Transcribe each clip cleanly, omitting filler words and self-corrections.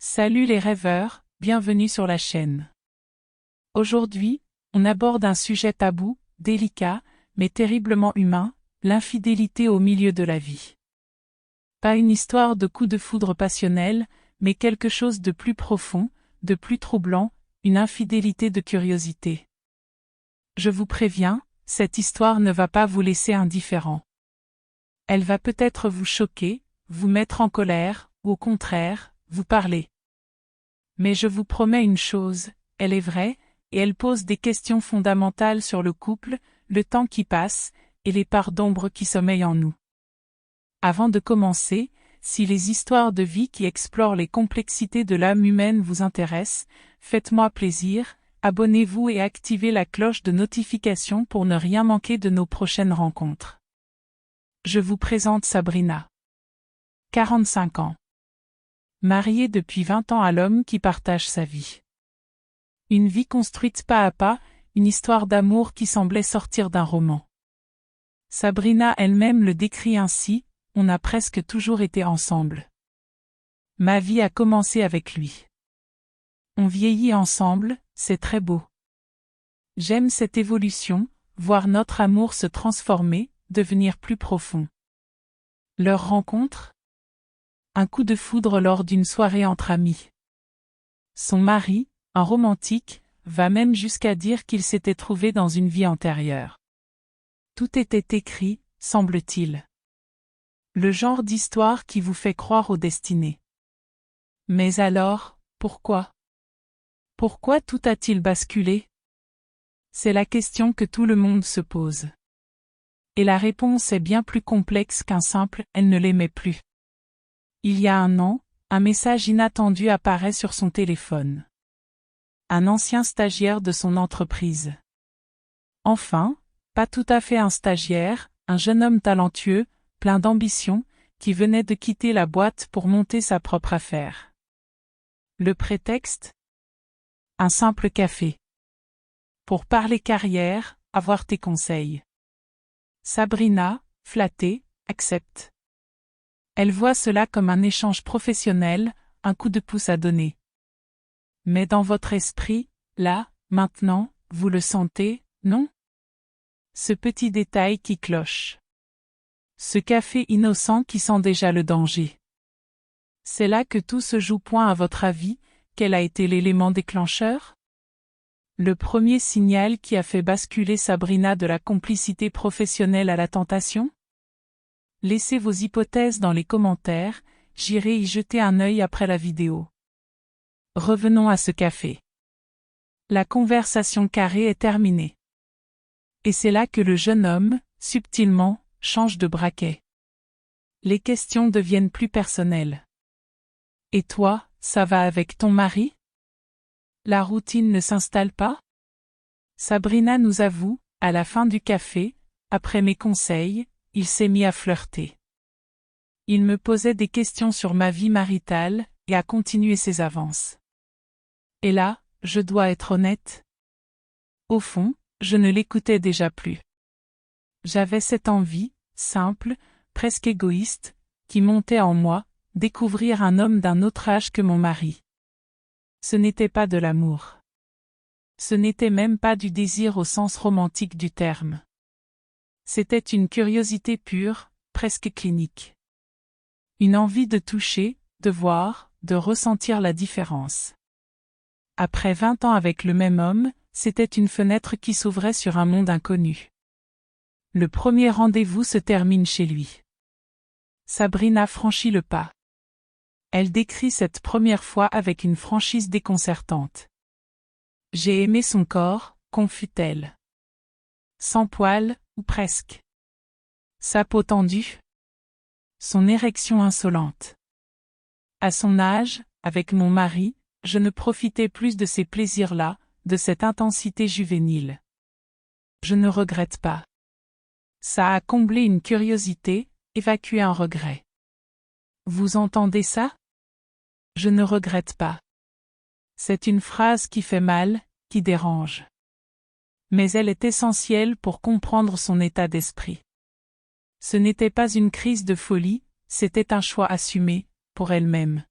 Salut les rêveurs, bienvenue sur la chaîne. Aujourd'hui, on aborde un sujet tabou, délicat, mais terriblement humain, l'infidélité au milieu de la vie. Pas une histoire de coup de foudre passionnel, mais quelque chose de plus profond, de plus troublant, une infidélité de curiosité. Je vous préviens, cette histoire ne va pas vous laisser indifférent. Elle va peut-être vous choquer, vous mettre en colère, ou au contraire, vous parler. Mais je vous promets une chose, elle est vraie, et elle pose des questions fondamentales sur le couple, le temps qui passe, et les parts d'ombre qui sommeillent en nous. Avant de commencer, si les histoires de vie qui explorent les complexités de l'âme humaine vous intéressent, faites-moi plaisir, abonnez-vous et activez la cloche de notification pour ne rien manquer de nos prochaines rencontres. Je vous présente Sabrina. 45 ans. Mariée depuis 20 ans à l'homme qui partage sa vie. Une vie construite pas à pas, une histoire d'amour qui semblait sortir d'un roman. Sabrina elle-même le décrit ainsi, on a presque toujours été ensemble. Ma vie a commencé avec lui. On vieillit ensemble, c'est très beau. J'aime cette évolution, voir notre amour se transformer, devenir plus profond. Leur rencontre ? Un coup de foudre lors d'une soirée entre amis. Son mari, un romantique, va même jusqu'à dire qu'il s'était trouvé dans une vie antérieure. Tout était écrit, semble-t-il. Le genre d'histoire qui vous fait croire aux destinées. Mais alors, pourquoi ? Pourquoi tout a-t-il basculé ? C'est la question que tout le monde se pose. Et la réponse est bien plus complexe qu'un simple « elle ne l'aimait plus ». Il y a un an, un message inattendu apparaît sur son téléphone. Un ancien stagiaire de son entreprise. Enfin, pas tout à fait un stagiaire, un jeune homme talentueux, plein d'ambition, qui venait de quitter la boîte pour monter sa propre affaire. Le prétexte ? Un simple café. Pour parler carrière, avoir tes conseils. Sabrina, flattée, accepte. Elle voit cela comme un échange professionnel, un coup de pouce à donner. Mais dans votre esprit, là, maintenant, vous le sentez, non ? Ce petit détail qui cloche. Ce café innocent qui sent déjà le danger. C'est là que tout se joue. À votre avis, quel a été l'élément déclencheur ? Le premier signal qui a fait basculer Sabrina de la complicité professionnelle à la tentation ? Laissez vos hypothèses dans les commentaires, j'irai y jeter un œil après la vidéo. Revenons à ce café. La conversation carrée est terminée. Et c'est là que le jeune homme, subtilement, change de braquet. Les questions deviennent plus personnelles. Et toi, ça va avec ton mari ? La routine ne s'installe pas ? Sabrina nous avoue, à la fin du café, après mes conseils, il s'est mis à flirter. Il me posait des questions sur ma vie maritale, et a continué ses avances. Et là, je dois être honnête. Au fond, je ne l'écoutais déjà plus. J'avais cette envie, simple, presque égoïste, qui montait en moi, découvrir un homme d'un autre âge que mon mari. Ce n'était pas de l'amour. Ce n'était même pas du désir au sens romantique du terme. C'était une curiosité pure, presque clinique. Une envie de toucher, de voir, de ressentir la différence. Après 20 ans avec le même homme, c'était une fenêtre qui s'ouvrait sur un monde inconnu. Le premier rendez-vous se termine chez lui. Sabrina franchit le pas. Elle décrit cette première fois avec une franchise déconcertante. J'ai aimé son corps, confie-t-elle. Sans poils, ou presque. Sa peau tendue. Son érection insolente. À son âge, avec mon mari, je ne profitais plus de ces plaisirs-là, de cette intensité juvénile. Je ne regrette pas. Ça a comblé une curiosité, évacué un regret. Vous entendez ça ? Je ne regrette pas. C'est une phrase qui fait mal, qui dérange. Mais elle est essentielle pour comprendre son état d'esprit. Ce n'était pas une crise de folie, c'était un choix assumé, pour elle-même.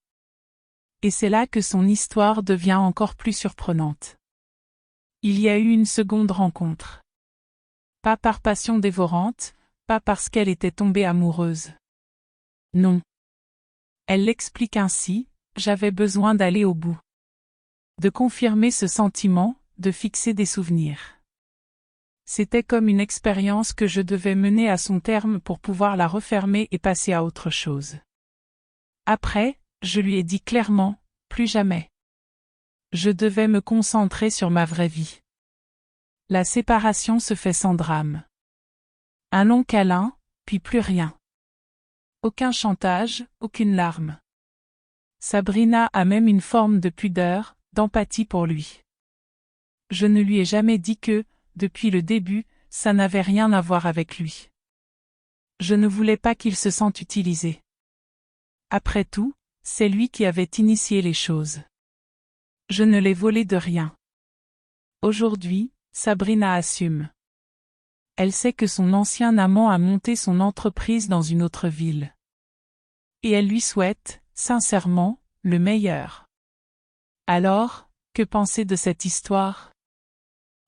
Et c'est là que son histoire devient encore plus surprenante. Il y a eu une seconde rencontre. Pas par passion dévorante, pas parce qu'elle était tombée amoureuse. Non. Elle l'explique ainsi, j'avais besoin d'aller au bout. De confirmer ce sentiment, de fixer des souvenirs. C'était comme une expérience que je devais mener à son terme pour pouvoir la refermer et passer à autre chose. Après, je lui ai dit clairement, plus jamais. Je devais me concentrer sur ma vraie vie. La séparation se fait sans drame. Un long câlin, puis plus rien. Aucun chantage, aucune larme. Sabrina a même une forme de pudeur, d'empathie pour lui. Je ne lui ai jamais dit que, depuis le début, ça n'avait rien à voir avec lui. Je ne voulais pas qu'il se sente utilisé. Après tout, c'est lui qui avait initié les choses. Je ne l'ai volé de rien. Aujourd'hui, Sabrina assume. Elle sait que son ancien amant a monté son entreprise dans une autre ville. Et elle lui souhaite, sincèrement, le meilleur. Alors, que penser de cette histoire?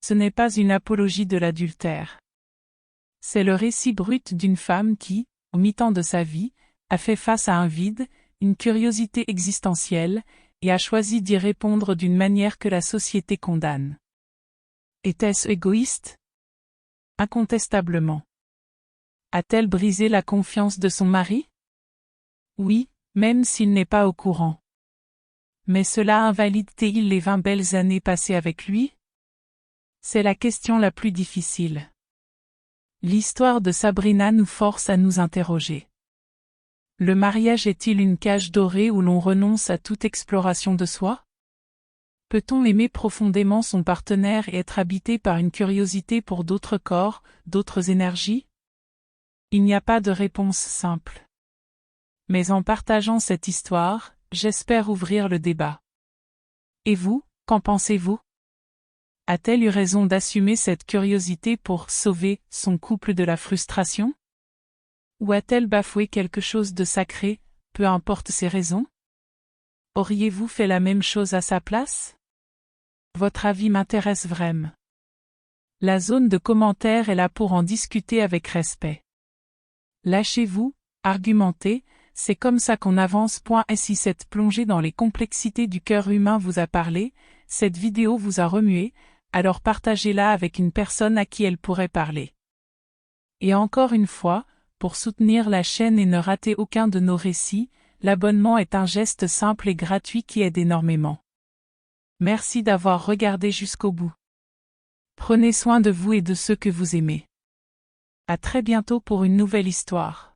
Ce n'est pas une apologie de l'adultère. C'est le récit brut d'une femme qui, au mi-temps de sa vie, a fait face à un vide, une curiosité existentielle, et a choisi d'y répondre d'une manière que la société condamne. Était-ce égoïste? Incontestablement. A-t-elle brisé la confiance de son mari? Oui, même s'il n'est pas au courant. Mais cela invalide-t-il les 20 belles années passées avec lui? C'est la question la plus difficile. L'histoire de Sabrina nous force à nous interroger. Le mariage est-il une cage dorée où l'on renonce à toute exploration de soi? Peut-on aimer profondément son partenaire et être habité par une curiosité pour d'autres corps, d'autres énergies? Il n'y a pas de réponse simple. Mais en partageant cette histoire, j'espère ouvrir le débat. Et vous, qu'en pensez-vous? A-t-elle eu raison d'assumer cette curiosité pour sauver son couple de la frustration? Ou a-t-elle bafoué quelque chose de sacré, peu importe ses raisons? Auriez-vous fait la même chose à sa place? Votre avis m'intéresse vraiment. La zone de commentaires est là pour en discuter avec respect. Lâchez-vous, argumentez, c'est comme ça qu'on avance. Et si cette plongée dans les complexités du cœur humain vous a parlé, cette vidéo vous a remué, alors partagez-la avec une personne à qui elle pourrait parler. Et encore une fois, pour soutenir la chaîne et ne rater aucun de nos récits, l'abonnement est un geste simple et gratuit qui aide énormément. Merci d'avoir regardé jusqu'au bout. Prenez soin de vous et de ceux que vous aimez. À très bientôt pour une nouvelle histoire.